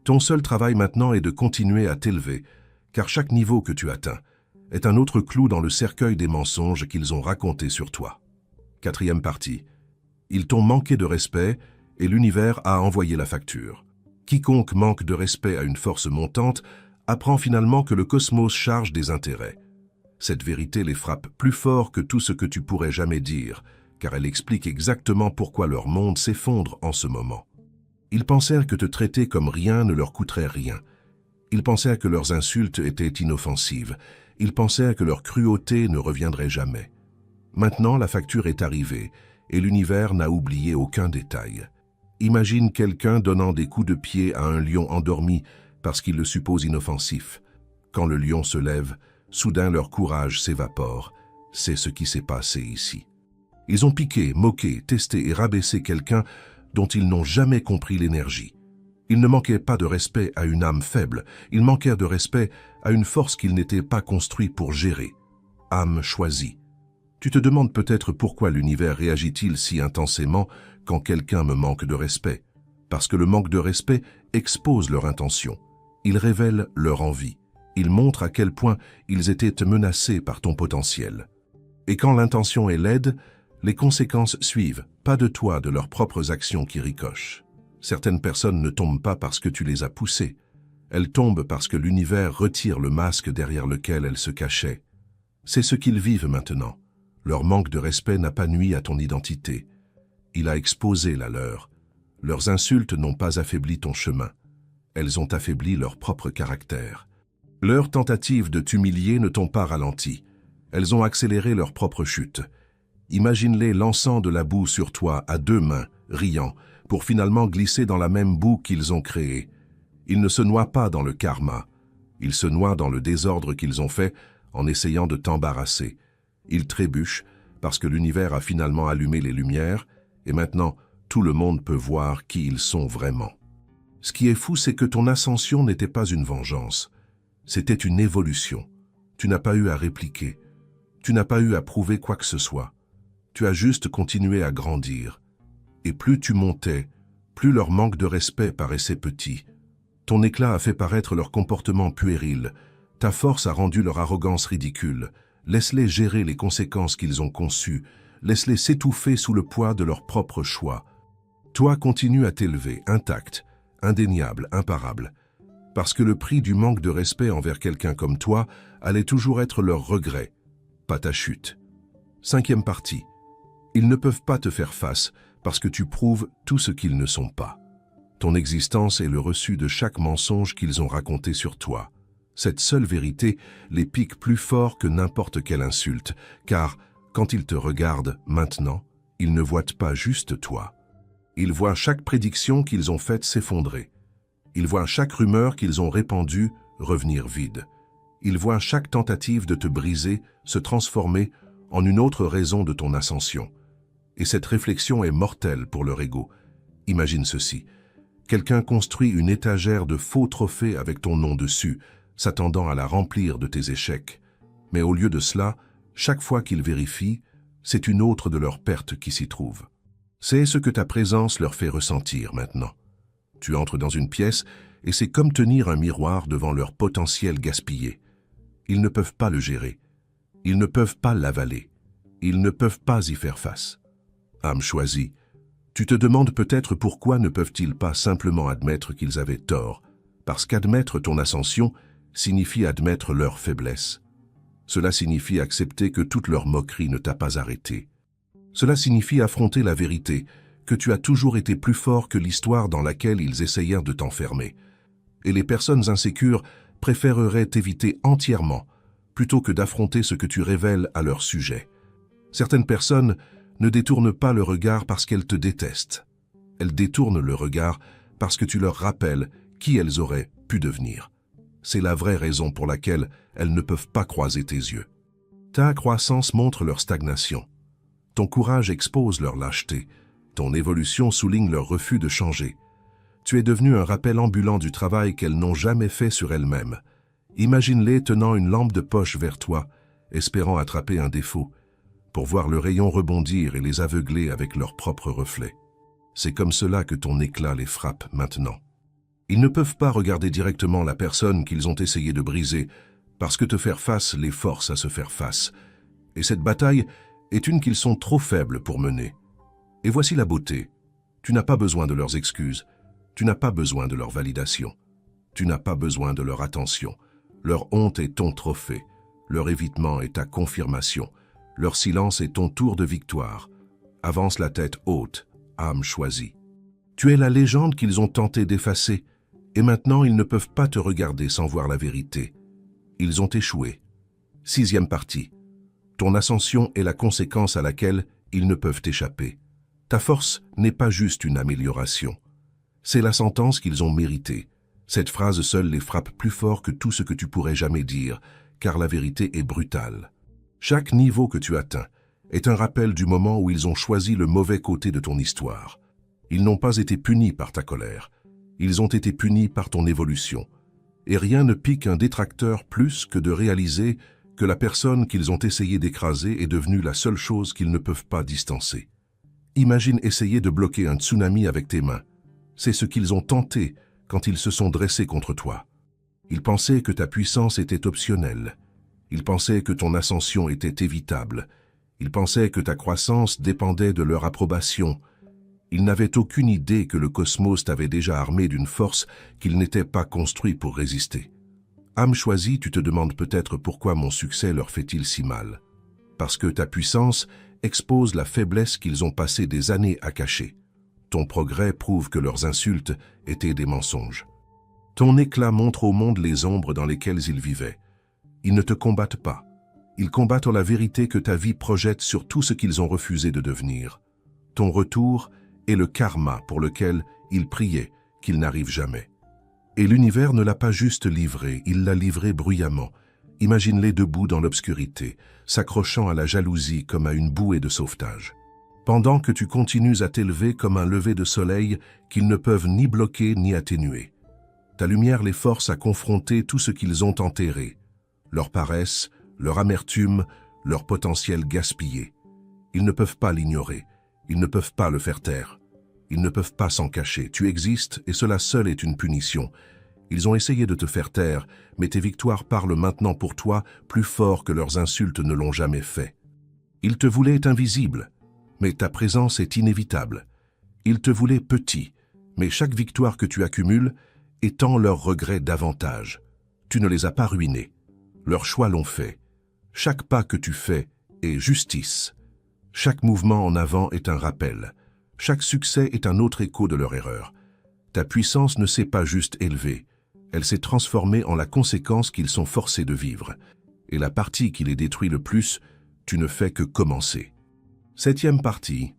Ton seul travail maintenant est de continuer à t'élever, car chaque niveau que tu atteins est un autre clou dans le cercueil des mensonges qu'ils ont racontés sur toi. 4e partie. Ils t'ont manqué de respect et l'univers a envoyé la facture. Quiconque manque de respect à une force montante apprend finalement que le cosmos charge des intérêts. Cette vérité les frappe plus fort que tout ce que tu pourrais jamais dire, car elle explique exactement pourquoi leur monde s'effondre en ce moment. Ils pensèrent que te traiter comme rien ne leur coûterait rien. Ils pensèrent que leurs insultes étaient inoffensives. Ils pensèrent que leur cruauté ne reviendrait jamais. Maintenant, la facture est arrivée et l'univers n'a oublié aucun détail. Imagine quelqu'un donnant des coups de pied à un lion endormi parce qu'il le suppose inoffensif. Quand le lion se lève, soudain leur courage s'évapore. C'est ce qui s'est passé ici. Ils ont piqué, moqué, testé et rabaissé quelqu'un dont ils n'ont jamais compris l'énergie. Ils ne manquaient pas de respect à une âme faible, ils manquèrent de respect à une force qu'ils n'étaient pas construits pour gérer. Âme choisie. Tu te demandes peut-être pourquoi l'univers réagit-il si intensément quand quelqu'un me manque de respect. Parce que le manque de respect expose leur intention. Il révèle leur envie. Il montre à quel point ils étaient menacés par ton potentiel. Et quand l'intention est laide, les conséquences suivent, pas de toi, de leurs propres actions qui ricochent. Certaines personnes ne tombent pas parce que tu les as poussées. Elles tombent parce que l'univers retire le masque derrière lequel elles se cachaient. C'est ce qu'ils vivent maintenant. Leur manque de respect n'a pas nui à ton identité. Il a exposé la leur. Leurs insultes n'ont pas affaibli ton chemin. Elles ont affaibli leur propre caractère. Leurs tentatives de t'humilier ne t'ont pas ralenti. Elles ont accéléré leur propre chute. Imagine-les lançant de la boue sur toi à 2 mains, riant, pour finalement glisser dans la même boue qu'ils ont créée. Ils ne se noient pas dans le karma. Ils se noient dans le désordre qu'ils ont fait en essayant de t'embarrasser. Ils trébuchent parce que l'univers a finalement allumé les lumières et maintenant tout le monde peut voir qui ils sont vraiment. Ce qui est fou, c'est que ton ascension n'était pas une vengeance. C'était une évolution. Tu n'as pas eu à répliquer. Tu n'as pas eu à prouver quoi que ce soit. Tu as juste continué à grandir. Et plus tu montais, plus leur manque de respect paraissait petit. Ton éclat a fait paraître leur comportement puéril. Ta force a rendu leur arrogance ridicule. Laisse-les gérer les conséquences qu'ils ont conçues. Laisse-les s'étouffer sous le poids de leurs propres choix. Toi, continue à t'élever, intact, indéniable, imparable. Parce que le prix du manque de respect envers quelqu'un comme toi allait toujours être leur regret, pas ta chute. 5e partie. Ils ne peuvent pas te faire face parce que tu prouves tout ce qu'ils ne sont pas. Ton existence est le reçu de chaque mensonge qu'ils ont raconté sur toi. Cette seule vérité les pique plus fort que n'importe quelle insulte, car, quand ils te regardent maintenant, ils ne voient pas juste toi. Ils voient chaque prédiction qu'ils ont faite s'effondrer. Ils voient chaque rumeur qu'ils ont répandue revenir vide. Ils voient chaque tentative de te briser se transformer en une autre raison de ton ascension. Et cette réflexion est mortelle pour leur ego. Imagine ceci. Quelqu'un construit une étagère de faux trophées avec ton nom dessus, s'attendant à la remplir de tes échecs. Mais au lieu de cela, chaque fois qu'ils vérifient, c'est une autre de leurs pertes qui s'y trouve. C'est ce que ta présence leur fait ressentir maintenant. Tu entres dans une pièce et c'est comme tenir un miroir devant leur potentiel gaspillé. Ils ne peuvent pas le gérer. Ils ne peuvent pas l'avaler. Ils ne peuvent pas y faire face. Âme choisie, tu te demandes peut-être pourquoi ne peuvent-ils pas simplement admettre qu'ils avaient tort, parce qu'admettre ton ascension signifie admettre leur faiblesse. Cela signifie accepter que toute leur moquerie ne t'a pas arrêté. Cela signifie affronter la vérité, que tu as toujours été plus fort que l'histoire dans laquelle ils essayèrent de t'enfermer. Et les personnes insécures préféreraient t'éviter entièrement, plutôt que d'affronter ce que tu révèles à leur sujet. Certaines personnes ne détournent pas le regard parce qu'elles te détestent. Elles détournent le regard parce que tu leur rappelles qui elles auraient pu devenir. C'est la vraie raison pour laquelle elles ne peuvent pas croiser tes yeux. Ta croissance montre leur stagnation. Ton courage expose leur lâcheté. Ton évolution souligne leur refus de changer. Tu es devenu un rappel ambulant du travail qu'elles n'ont jamais fait sur elles-mêmes. Imagine-les tenant une lampe de poche vers toi, espérant attraper un défaut, pour voir le rayon rebondir et les aveugler avec leur propre reflet. C'est comme cela que ton éclat les frappe maintenant. Ils ne peuvent pas regarder directement la personne qu'ils ont essayé de briser, parce que te faire face les force à se faire face. Et cette bataille est une qu'ils sont trop faibles pour mener. Et voici la beauté. Tu n'as pas besoin de leurs excuses. Tu n'as pas besoin de leur validation. Tu n'as pas besoin de leur attention. Leur honte est ton trophée. Leur évitement est ta confirmation. Leur silence est ton tour de victoire. Avance la tête haute, âme choisie. Tu es la légende qu'ils ont tenté d'effacer, et maintenant ils ne peuvent pas te regarder sans voir la vérité. Ils ont échoué. 6e partie. Ton ascension est la conséquence à laquelle ils ne peuvent échapper. Ta force n'est pas juste une amélioration. C'est la sentence qu'ils ont méritée. Cette phrase seule les frappe plus fort que tout ce que tu pourrais jamais dire, car la vérité est brutale. Chaque niveau que tu atteins est un rappel du moment où ils ont choisi le mauvais côté de ton histoire. Ils n'ont pas été punis par ta colère. Ils ont été punis par ton évolution. Et rien ne pique un détracteur plus que de réaliser que la personne qu'ils ont essayé d'écraser est devenue la seule chose qu'ils ne peuvent pas distancer. Imagine essayer de bloquer un tsunami avec tes mains. C'est ce qu'ils ont tenté quand ils se sont dressés contre toi. Ils pensaient que ta puissance était optionnelle. Ils pensaient que ton ascension était évitable. Ils pensaient que ta croissance dépendait de leur approbation. Ils n'avaient aucune idée que le cosmos t'avait déjà armé d'une force qu'ils n'étaient pas construits pour résister. Âme choisie, tu te demandes peut-être pourquoi mon succès leur fait-il si mal. Parce que ta puissance expose la faiblesse qu'ils ont passé des années à cacher. Ton progrès prouve que leurs insultes étaient des mensonges. Ton éclat montre au monde les ombres dans lesquelles ils vivaient. Ils ne te combattent pas. Ils combattent la vérité que ta vie projette sur tout ce qu'ils ont refusé de devenir. Ton retour est le karma pour lequel ils priaient qu'il n'arrive jamais. Et l'univers ne l'a pas juste livré, il l'a livré bruyamment. Imagine-les debout dans l'obscurité, s'accrochant à la jalousie comme à une bouée de sauvetage. Pendant que tu continues à t'élever comme un lever de soleil qu'ils ne peuvent ni bloquer ni atténuer. Ta lumière les force à confronter tout ce qu'ils ont enterré, leur paresse, leur amertume, leur potentiel gaspillé. Ils ne peuvent pas l'ignorer, ils ne peuvent pas le faire taire. Ils ne peuvent pas s'en cacher, tu existes et cela seul est une punition. Ils ont essayé de te faire taire, mais tes victoires parlent maintenant pour toi plus fort que leurs insultes ne l'ont jamais fait. Ils te voulaient invisible, mais ta présence est inévitable. Ils te voulaient petit, mais chaque victoire que tu accumules étend leurs regrets davantage. Tu ne les as pas ruinés. Leurs choix l'ont fait. Chaque pas que tu fais est justice. Chaque mouvement en avant est un rappel. Chaque succès est un autre écho de leur erreur. Ta puissance ne s'est pas juste élevée. Elle s'est transformée en la conséquence qu'ils sont forcés de vivre. Et la partie qui les détruit le plus, tu ne fais que commencer. 7e partie.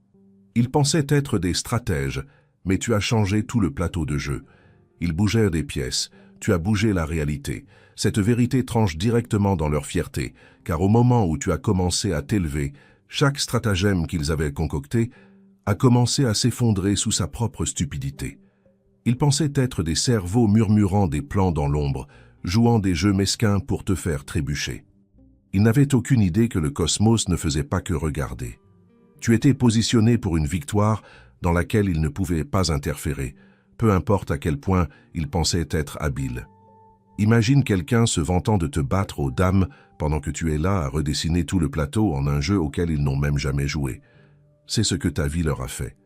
Ils pensaient être des stratèges, mais tu as changé tout le plateau de jeu. Ils bougeaient des pièces, tu as bougé la réalité. Cette vérité tranche directement dans leur fierté, car au moment où tu as commencé à t'élever, chaque stratagème qu'ils avaient concocté a commencé à s'effondrer sous sa propre stupidité. Ils pensaient être des cerveaux murmurant des plans dans l'ombre, jouant des jeux mesquins pour te faire trébucher. Ils n'avaient aucune idée que le cosmos ne faisait pas que regarder. Tu étais positionné pour une victoire dans laquelle ils ne pouvaient pas interférer, peu importe à quel point ils pensaient être habiles. Imagine quelqu'un se vantant de te battre aux dames pendant que tu es là à redessiner tout le plateau en un jeu auquel ils n'ont même jamais joué. C'est ce que ta vie leur a fait.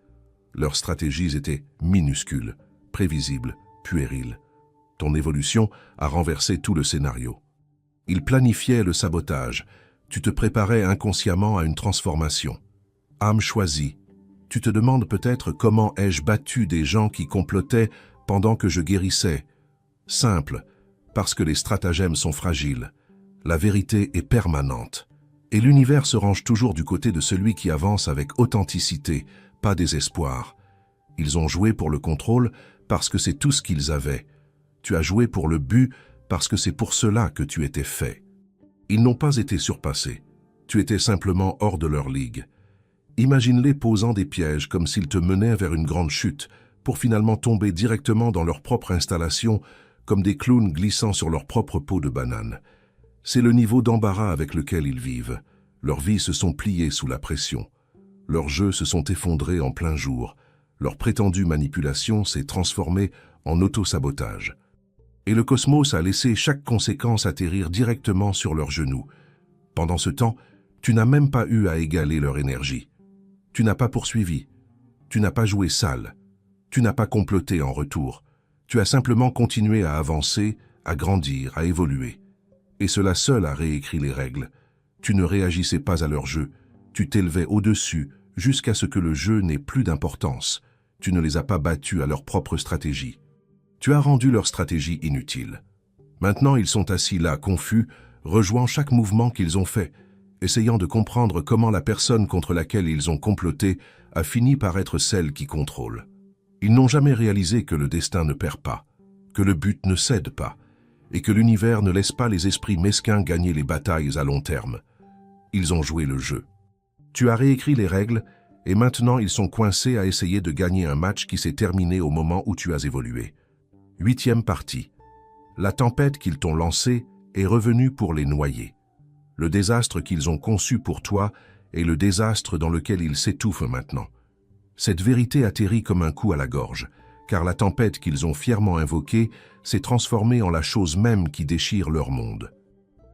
Leurs stratégies étaient minuscules, prévisibles, puériles. Ton évolution a renversé tout le scénario. Ils planifiaient le sabotage. Tu te préparais inconsciemment à une transformation. Âme choisie. Tu te demandes peut-être comment ai-je battu des gens qui complotaient pendant que je guérissais. Simple, parce que les stratagèmes sont fragiles. La vérité est permanente. Et l'univers se range toujours du côté de celui qui avance avec authenticité, pas désespoir. Ils ont joué pour le contrôle parce que c'est tout ce qu'ils avaient. Tu as joué pour le but parce que c'est pour cela que tu étais fait. Ils n'ont pas été surpassés. Tu étais simplement hors de leur ligue. Imagine-les posant des pièges comme s'ils te menaient vers une grande chute, pour finalement tomber directement dans leur propre installation, comme des clowns glissant sur leur propre peau de banane. C'est le niveau d'embarras avec lequel ils vivent. Leurs vies se sont pliées sous la pression. Leurs jeux se sont effondrés en plein jour. Leur prétendue manipulation s'est transformée en auto-sabotage. Et le cosmos a laissé chaque conséquence atterrir directement sur leurs genoux. Pendant ce temps, tu n'as même pas eu à égaler leur énergie. Tu n'as pas poursuivi. Tu n'as pas joué sale. Tu n'as pas comploté en retour. Tu as simplement continué à avancer, à grandir, à évoluer. Et cela seul a réécrit les règles. Tu ne réagissais pas à leur jeu. Tu t'élevais au-dessus jusqu'à ce que le jeu n'ait plus d'importance. Tu ne les as pas battus à leur propre stratégie. Tu as rendu leur stratégie inutile. Maintenant, ils sont assis là, confus, rejouant chaque mouvement qu'ils ont fait, essayant de comprendre comment la personne contre laquelle ils ont comploté a fini par être celle qui contrôle. Ils n'ont jamais réalisé que le destin ne perd pas, que le but ne cède pas, et que l'univers ne laisse pas les esprits mesquins gagner les batailles à long terme. Ils ont joué le jeu. Tu as réécrit les règles, et maintenant ils sont coincés à essayer de gagner un match qui s'est terminé au moment où tu as évolué. 8e partie. La tempête qu'ils t'ont lancée est revenue pour les noyer. Le désastre qu'ils ont conçu pour toi est le désastre dans lequel ils s'étouffent maintenant. Cette vérité atterrit comme un coup à la gorge, car la tempête qu'ils ont fièrement invoquée s'est transformée en la chose même qui déchire leur monde.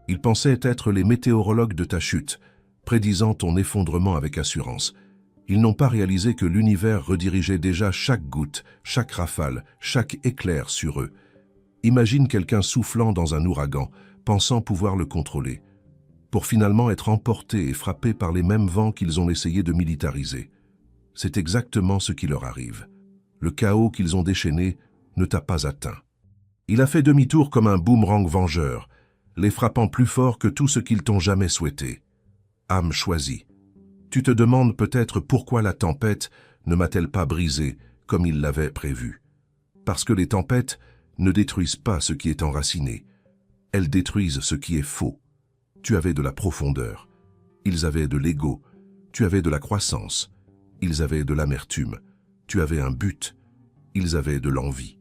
Ils pensaient être les météorologues de ta chute, prédisant ton effondrement avec assurance. Ils n'ont pas réalisé que l'univers redirigeait déjà chaque goutte, chaque rafale, chaque éclair sur eux. Imagine quelqu'un soufflant dans un ouragan, pensant pouvoir le contrôler, pour finalement être emporté et frappé par les mêmes vents qu'ils ont essayé de militariser. C'est exactement ce qui leur arrive. Le chaos qu'ils ont déchaîné ne t'a pas atteint. Il a fait demi-tour comme un boomerang vengeur, les frappant plus fort que tout ce qu'ils t'ont jamais souhaité. Âme choisie. Tu te demandes peut-être pourquoi la tempête ne m'a-t-elle pas brisé comme il l'avait prévu. Parce que les tempêtes ne détruisent pas ce qui est enraciné. Elles détruisent ce qui est faux. Tu avais de la profondeur. Ils avaient de l'ego. Tu avais de la croissance. Ils avaient de l'amertume. Tu avais un but. Ils avaient de l'envie.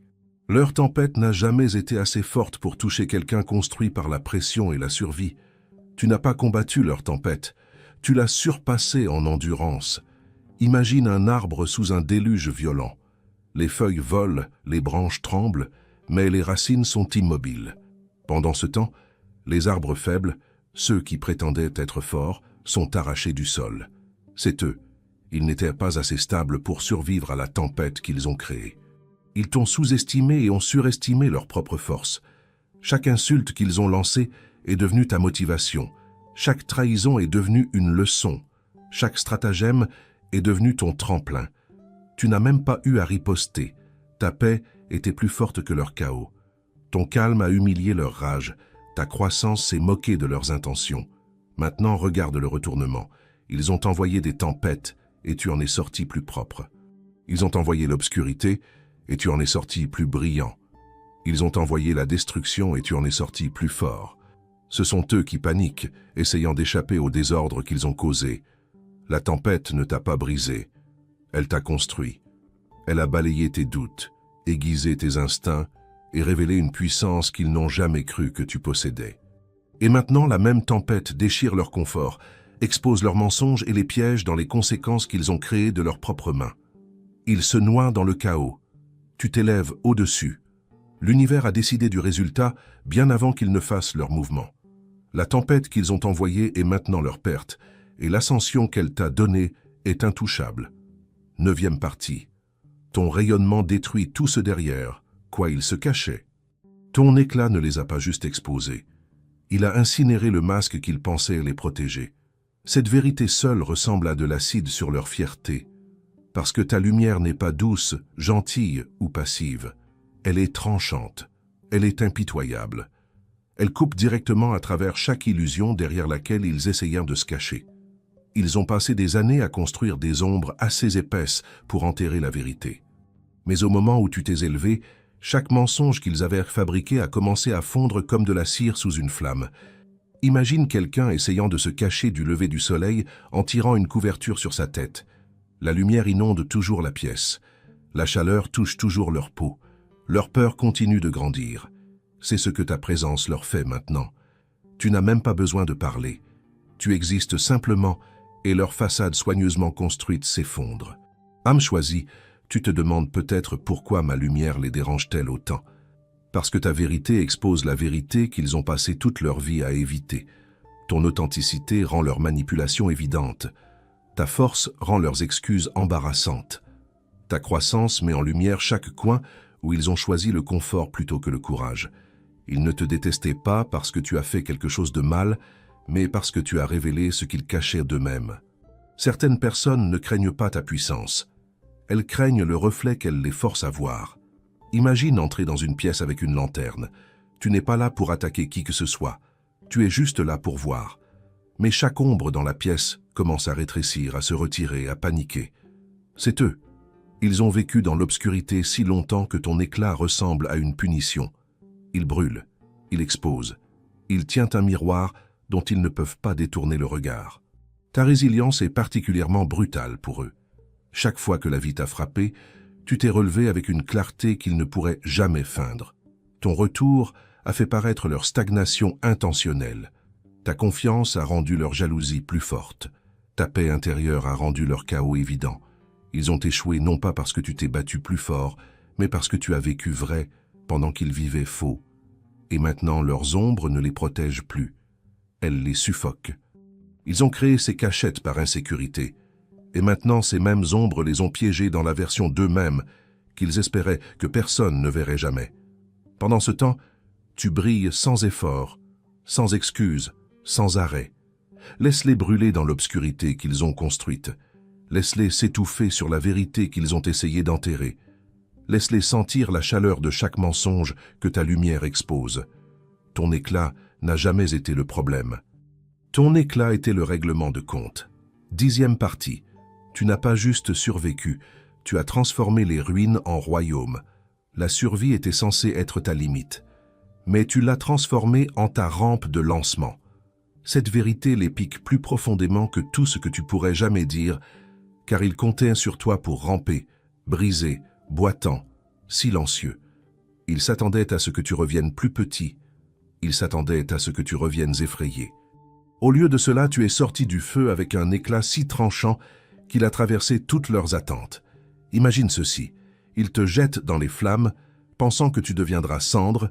Leur tempête n'a jamais été assez forte pour toucher quelqu'un construit par la pression et la survie. Tu n'as pas combattu leur tempête. Tu l'as surpassé en endurance. Imagine un arbre sous un déluge violent. Les feuilles volent, les branches tremblent, mais les racines sont immobiles. Pendant ce temps, les arbres faibles, ceux qui prétendaient être forts, sont arrachés du sol. C'est eux. Ils n'étaient pas assez stables pour survivre à la tempête qu'ils ont créée. Ils t'ont sous-estimé et ont surestimé leur propre force. Chaque insulte qu'ils ont lancée est devenue ta motivation. Chaque trahison est devenue une leçon. Chaque stratagème est devenu ton tremplin. Tu n'as même pas eu à riposter. Ta paix était plus forte que leur chaos. Ton calme a humilié leur rage, ta croissance s'est moquée de leurs intentions. Maintenant, regarde le retournement. Ils ont envoyé des tempêtes et tu en es sorti plus propre. Ils ont envoyé l'obscurité et tu en es sorti plus brillant. Ils ont envoyé la destruction et tu en es sorti plus fort. Ce sont eux qui paniquent, essayant d'échapper au désordre qu'ils ont causé. La tempête ne t'a pas brisé, elle t'a construit. Elle a balayé tes doutes, aiguisé tes instincts et révélé une puissance qu'ils n'ont jamais cru que tu possédais. Et maintenant, la même tempête déchire leur confort, expose leurs mensonges et les piège dans les conséquences qu'ils ont créées de leurs propres mains. Ils se noient dans le chaos. Tu t'élèves au-dessus. L'univers a décidé du résultat bien avant qu'ils ne fassent leur mouvement. La tempête qu'ils ont envoyée est maintenant leur perte, et l'ascension qu'elle t'a donnée est intouchable. 9e partie. Ton rayonnement détruit tout ce derrière, quoi il se cachait. Ton éclat ne les a pas juste exposés. Il a incinéré le masque qu'ils pensaient les protéger. Cette vérité seule ressemble à de l'acide sur leur fierté, parce que ta lumière n'est pas douce, gentille ou passive. Elle est tranchante, elle est impitoyable. Elle coupe directement à travers chaque illusion derrière laquelle ils essayèrent de se cacher. Ils ont passé des années à construire des ombres assez épaisses pour enterrer la vérité. Mais au moment où tu t'es élevé, chaque mensonge qu'ils avaient fabriqué a commencé à fondre comme de la cire sous une flamme. Imagine quelqu'un essayant de se cacher du lever du soleil en tirant une couverture sur sa tête. La lumière inonde toujours la pièce. La chaleur touche toujours leur peau. Leur peur continue de grandir. C'est ce que ta présence leur fait maintenant. Tu n'as même pas besoin de parler. Tu existes simplement et leur façade soigneusement construite s'effondre. Âme choisie, tu te demandes peut-être pourquoi ma lumière les dérange-t-elle autant. Parce que ta vérité expose la vérité qu'ils ont passé toute leur vie à éviter. Ton authenticité rend leur manipulation évidente. Ta force rend leurs excuses embarrassantes. Ta croissance met en lumière chaque coin où ils ont choisi le confort plutôt que le courage. Ils ne te détestaient pas parce que tu as fait quelque chose de mal, mais parce que tu as révélé ce qu'ils cachaient d'eux-mêmes. Certaines personnes ne craignent pas ta puissance. Elles craignent le reflet qu'elle les force à voir. Imagine entrer dans une pièce avec une lanterne. Tu n'es pas là pour attaquer qui que ce soit. Tu es juste là pour voir. Mais chaque ombre dans la pièce commence à rétrécir, à se retirer, à paniquer. C'est eux. Ils ont vécu dans l'obscurité si longtemps que ton éclat ressemble à une punition. Il brûle, il expose, il tient un miroir dont ils ne peuvent pas détourner le regard. Ta résilience est particulièrement brutale pour eux. Chaque fois que la vie t'a frappé, tu t'es relevé avec une clarté qu'ils ne pourraient jamais feindre. Ton retour a fait paraître leur stagnation intentionnelle. Ta confiance a rendu leur jalousie plus forte. Ta paix intérieure a rendu leur chaos évident. Ils ont échoué non pas parce que tu t'es battu plus fort, mais parce que tu as vécu vrai pendant qu'ils vivaient faux. Et maintenant, leurs ombres ne les protègent plus. Elles les suffoquent. Ils ont créé ces cachettes par insécurité. Et maintenant, ces mêmes ombres les ont piégés dans la version d'eux-mêmes qu'ils espéraient que personne ne verrait jamais. Pendant ce temps, tu brilles sans effort, sans excuse, sans arrêt. Laisse-les brûler dans l'obscurité qu'ils ont construite. Laisse-les s'étouffer sur la vérité qu'ils ont essayé d'enterrer. Laisse-les sentir la chaleur de chaque mensonge que ta lumière expose. Ton éclat n'a jamais été le problème. Ton éclat était le règlement de compte. 10e partie. Tu n'as pas juste survécu, tu as transformé les ruines en royaume. La survie était censée être ta limite. Mais tu l'as transformée en ta rampe de lancement. Cette vérité les pique plus profondément que tout ce que tu pourrais jamais dire, car ils comptaient sur toi pour ramper, briser, boitant, silencieux. Ils s'attendaient à ce que tu reviennes plus petit. Ils s'attendaient à ce que tu reviennes effrayé. Au lieu de cela, tu es sorti du feu avec un éclat si tranchant qu'il a traversé toutes leurs attentes. Imagine ceci, ils te jettent dans les flammes, pensant que tu deviendras cendre,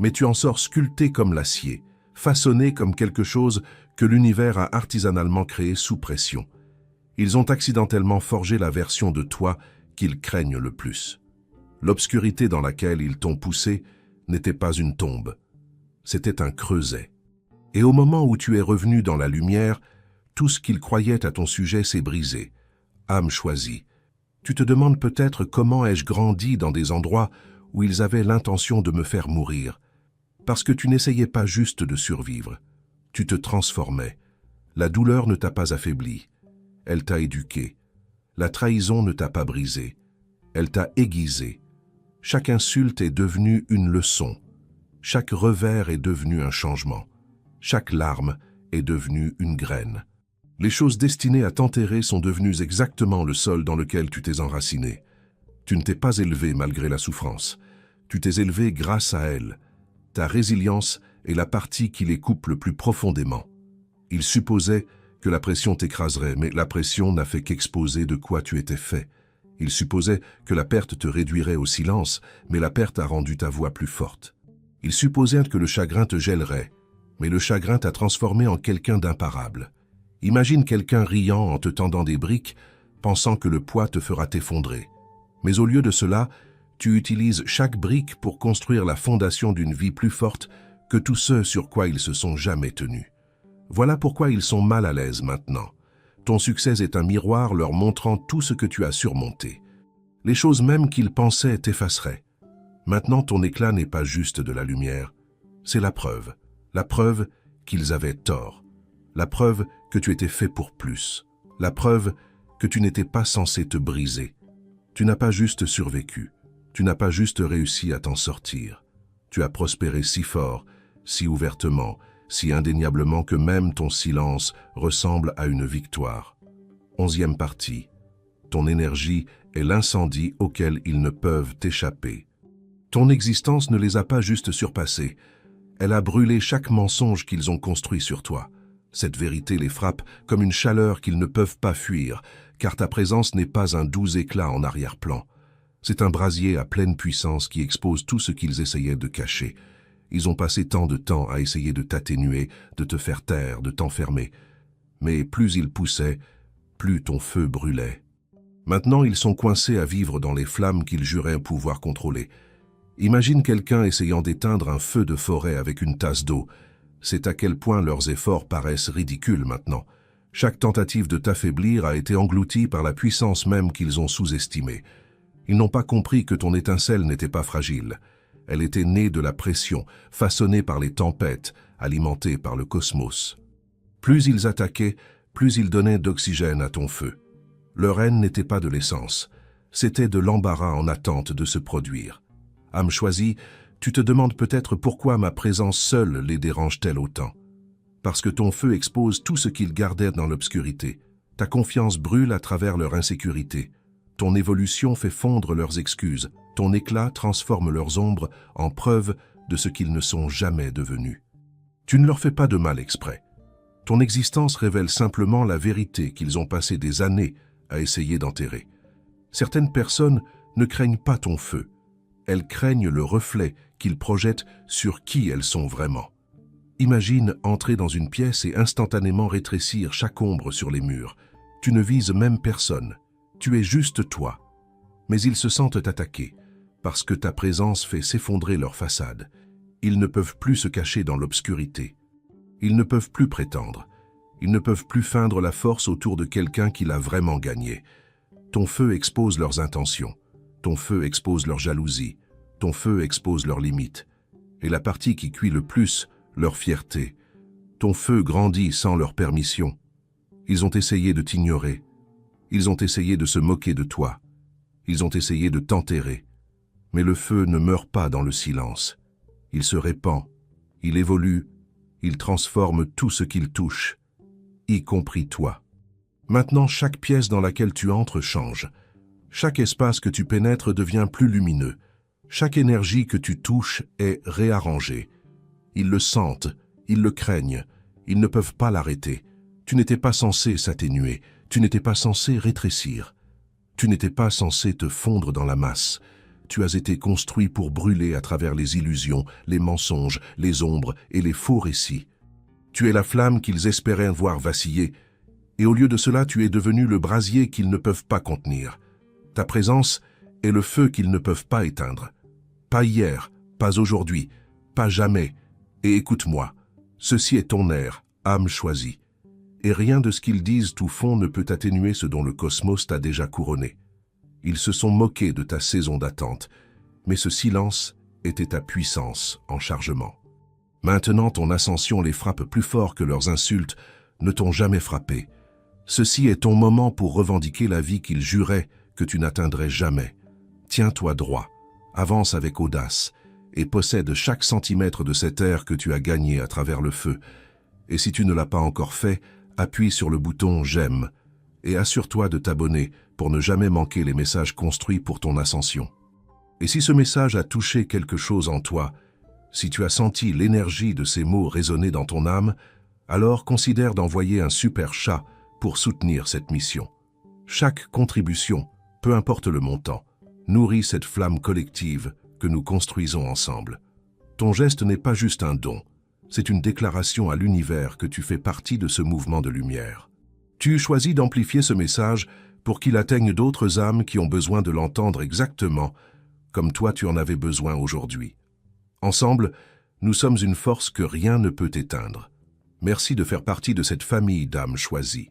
mais tu en sors sculpté comme l'acier, façonné comme quelque chose que l'univers a artisanalement créé sous pression. Ils ont accidentellement forgé la version de toi qu'ils craignent le plus. L'obscurité dans laquelle ils t'ont poussé n'était pas une tombe, c'était un creuset. Et au moment où tu es revenu dans la lumière, tout ce qu'ils croyaient à ton sujet s'est brisé. Âme choisie, tu te demandes peut-être comment ai-je grandi dans des endroits où ils avaient l'intention de me faire mourir. Parce que tu n'essayais pas juste de survivre. Tu te transformais. La douleur ne t'a pas affaibli. Elle t'a éduqué. La trahison ne t'a pas brisé. Elle t'a aiguisé. Chaque insulte est devenue une leçon. Chaque revers est devenu un changement. Chaque larme est devenue une graine. Les choses destinées à t'enterrer sont devenues exactement le sol dans lequel tu t'es enraciné. Tu ne t'es pas élevé malgré la souffrance. Tu t'es élevé grâce à elle. Ta résilience est la partie qui les coupe le plus profondément. Ils supposaient que la pression t'écraserait, mais la pression n'a fait qu'exposer de quoi tu étais fait. Ils supposaient que la perte te réduirait au silence, mais la perte a rendu ta voix plus forte. Ils supposaient que le chagrin te gèlerait, mais le chagrin t'a transformé en quelqu'un d'imparable. Imagine quelqu'un riant en te tendant des briques, pensant que le poids te fera t'effondrer. Mais au lieu de cela, tu utilises chaque brique pour construire la fondation d'une vie plus forte que tous ceux sur quoi ils se sont jamais tenus. Voilà pourquoi ils sont mal à l'aise maintenant. Ton succès est un miroir leur montrant tout ce que tu as surmonté. Les choses même qu'ils pensaient t'effaceraient. Maintenant, ton éclat n'est pas juste de la lumière. C'est la preuve qu'ils avaient tort. La preuve que tu étais fait pour plus. La preuve que tu n'étais pas censé te briser. Tu n'as pas juste survécu. Tu n'as pas juste réussi à t'en sortir. Tu as prospéré si fort, si ouvertement, si indéniablement que même ton silence ressemble à une victoire. 11e partie. Ton énergie est l'incendie auquel ils ne peuvent échapper. Ton existence ne les a pas juste surpassés. Elle a brûlé chaque mensonge qu'ils ont construit sur toi. Cette vérité les frappe comme une chaleur qu'ils ne peuvent pas fuir, car ta présence n'est pas un doux éclat en arrière-plan. C'est un brasier à pleine puissance qui expose tout ce qu'ils essayaient de cacher. Ils ont passé tant de temps à essayer de t'atténuer, de te faire taire, de t'enfermer. Mais plus ils poussaient, plus ton feu brûlait. Maintenant, ils sont coincés à vivre dans les flammes qu'ils juraient pouvoir contrôler. Imagine quelqu'un essayant d'éteindre un feu de forêt avec une tasse d'eau. C'est à quel point leurs efforts paraissent ridicules maintenant. Chaque tentative de t'affaiblir a été engloutie par la puissance même qu'ils ont sous-estimée. Ils n'ont pas compris que ton étincelle n'était pas fragile. Elle était née de la pression, façonnée par les tempêtes, alimentée par le cosmos. Plus ils attaquaient, plus ils donnaient d'oxygène à ton feu. Leur haine n'était pas de l'essence, c'était de l'embarras en attente de se produire. Âme choisie, tu te demandes peut-être pourquoi ma présence seule les dérange-t-elle autant. Parce que ton feu expose tout ce qu'ils gardaient dans l'obscurité. Ta confiance brûle à travers leur insécurité. Ton évolution fait fondre leurs excuses. Ton éclat transforme leurs ombres en preuve de ce qu'ils ne sont jamais devenus. Tu ne leur fais pas de mal exprès. Ton existence révèle simplement la vérité qu'ils ont passé des années à essayer d'enterrer. Certaines personnes ne craignent pas ton feu. Elles craignent le reflet qu'ils projettent sur qui elles sont vraiment. Imagine entrer dans une pièce et instantanément rétrécir chaque ombre sur les murs. Tu ne vises même personne. Tu es juste toi. Mais ils se sentent attaqués, parce que ta présence fait s'effondrer leur façade. Ils ne peuvent plus se cacher dans l'obscurité. Ils ne peuvent plus prétendre. Ils ne peuvent plus feindre la force autour de quelqu'un qui l'a vraiment gagné. Ton feu expose leurs intentions. Ton feu expose leur jalousie. Ton feu expose leurs limites. Et la partie qui cuit le plus, leur fierté. Ton feu grandit sans leur permission. Ils ont essayé de t'ignorer. Ils ont essayé de se moquer de toi. Ils ont essayé de t'enterrer. Mais le feu ne meurt pas dans le silence. Il se répand. Il évolue. Il transforme tout ce qu'il touche, y compris toi. Maintenant, chaque pièce dans laquelle tu entres change. Chaque espace que tu pénètres devient plus lumineux. Chaque énergie que tu touches est réarrangée. Ils le sentent, ils le craignent, ils ne peuvent pas l'arrêter. Tu n'étais pas censé s'atténuer, tu n'étais pas censé rétrécir. Tu n'étais pas censé te fondre dans la masse. Tu as été construit pour brûler à travers les illusions, les mensonges, les ombres et les faux récits. Tu es la flamme qu'ils espéraient voir vaciller, et au lieu de cela, tu es devenu le brasier qu'ils ne peuvent pas contenir. Ta présence est le feu qu'ils ne peuvent pas éteindre. Pas hier, pas aujourd'hui, pas jamais. Et écoute-moi, ceci est ton air, âme choisie. Et rien de ce qu'ils disent tout fond ne peut atténuer ce dont le cosmos t'a déjà couronné. Ils se sont moqués de ta saison d'attente, mais ce silence était ta puissance en chargement. Maintenant, ton ascension les frappe plus fort que leurs insultes ne t'ont jamais frappé. Ceci est ton moment pour revendiquer la vie qu'ils juraient que tu n'atteindrais jamais. Tiens-toi droit, avance avec audace et possède chaque centimètre de cette ère que tu as gagné à travers le feu. Et si tu ne l'as pas encore fait, appuie sur le bouton « J'aime » et assure-toi de t'abonner pour ne jamais manquer les messages construits pour ton ascension. Et si ce message a touché quelque chose en toi, si tu as senti l'énergie de ces mots résonner dans ton âme, alors considère d'envoyer un super chat pour soutenir cette mission. Chaque contribution, peu importe le montant, nourrit cette flamme collective que nous construisons ensemble. Ton geste n'est pas juste un don, c'est une déclaration à l'univers que tu fais partie de ce mouvement de lumière. Tu choisis d'amplifier ce message pour qu'il atteigne d'autres âmes qui ont besoin de l'entendre exactement comme toi tu en avais besoin aujourd'hui. Ensemble, nous sommes une force que rien ne peut éteindre. Merci de faire partie de cette famille d'âmes choisies.